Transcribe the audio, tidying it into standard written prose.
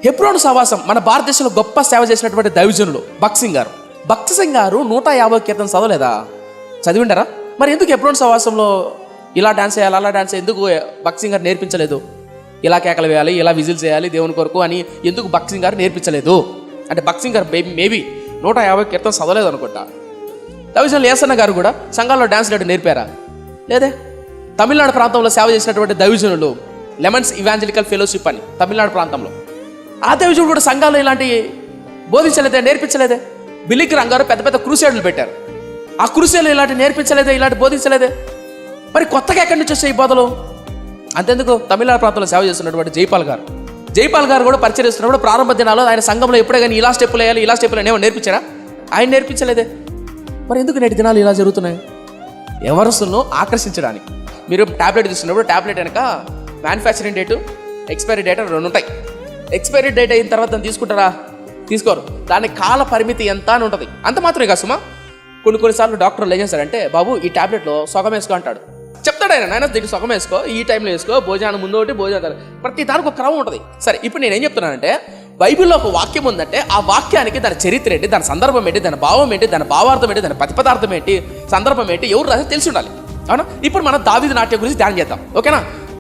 హెబ్రోను సహవాసం మన భారతదేశంలో గొప్ప సేవ చేసినటువంటి దైవజనులు భక్త్ సింగ్ గారు 150 కీర్తన చదవలేదా? చదివిండారా? మరి ఎందుకు హెబ్రోను సహవాసంలో ఇలా డాన్స్ చేయాలి, అలా డాన్స్ ఎందుకు భక్త్ సింగ్ గారు నేర్పించలేదు? ఇలా కేకలు వేయాలి, ఇలా విజిల్ చేయాలి దేవుని కొరకు అని ఎందుకు భక్త్ సింగ్ గారు నేర్పించలేదు? అంటే భక్త్ సింగ్ గారు మేబీ 150 కీర్తన చదవలేదు అనుకుంటా. దైవజనులు యేసన్న గారు కూడా సంఘాల్లో డాన్స్ లేడు నేర్పారా? లేదే. తమిళనాడు ప్రాంతంలో సేవ చేసినటువంటి దైవజనులు లెమన్స్ ఇవాంజలికల్ ఫెలోషిప్ అని తమిళనాడు ప్రాంతంలో, ఆ దైవజనుడు కూడా సంఘాల్లో ఇలాంటి బోధించలేదే, నేర్పించలేదే. బిలిగ్రామ్ గారు పెద్ద పెద్ద క్రూసేడ్లు పెట్టారు, ఆ క్రూసేడ్లు ఇలాంటి నేర్పించలేదే, ఇలాంటి బోధించలేదే. మరి కొత్తగా ఎక్కడి నుంచి వచ్చాయి ఈ బోధలు? అంతెందుకు, తమిళనాడు ప్రాంతంలో సేవ చేస్తున్నటువంటి జైపాల్ గారు కూడా పరిచయం చేస్తున్నప్పుడు ప్రారంభ దినాల్లో ఆయన సంఘంలో ఎప్పుడే కానీ ఇలా స్టెప్పులు వేయాలి, ఇలా స్టెప్పులు ఏమో నేర్పించారా? ఆయన నేర్పించలేదే. మరి ఎందుకు నేటి దినాలు ఇలా జరుగుతున్నాయి? ఎవరసులను ఆకర్షించడానికి. మీరు ట్యాబ్లెట్ తీసుకున్నప్పుడు ట్యాబ్లెట్ వెనక మ్యానుఫ్యాక్చరింగ్ డేటు, ఎక్స్పైరీ డేట్ 2 ఉంటాయి. ఎక్స్పైరీ డేట్ అయిన తర్వాత తీసుకుంటారా? తీసుకోరు. దాని కాల పరిమితి ఎంత అని ఉంటుంది. అంత మాత్రమే కాదు సుమా, కొన్నిసార్లు డాక్టర్లు ఏం చేస్తారంటే, బాబు ఈ ట్యాబ్లెట్లో సగం వేసుకో అంటాడు. చెప్తాడు ఆయన దీనికి సగం వేసుకో, ఈ టైంలో వేసుకో, భోజనం ముందు ఒకటి, భోజనం ప్రతి దానికి ఒక క్రమం ఉంటుంది. సరే, ఇప్పుడు నేనేం చెప్తున్నానంటే, బైబిల్లో ఒక వాక్యం ఉందంటే ఆ వాక్యానికి దాని చరిత్ర ఏంటి, దాని సందర్భం ఏంటి, దాని భావం ఏంటి, దాని భావార్థం ఏంటి, దాని ప్రతిపదార్థం ఏంటి, సందర్భం ఏంటి, ఎవరు రాసి తెలిసి ఉండాలి. అవునా? ఇప్పుడు మనం దావీదు నాట్యం గురించి ధ్యానం చేద్దాం, ఓకేనా?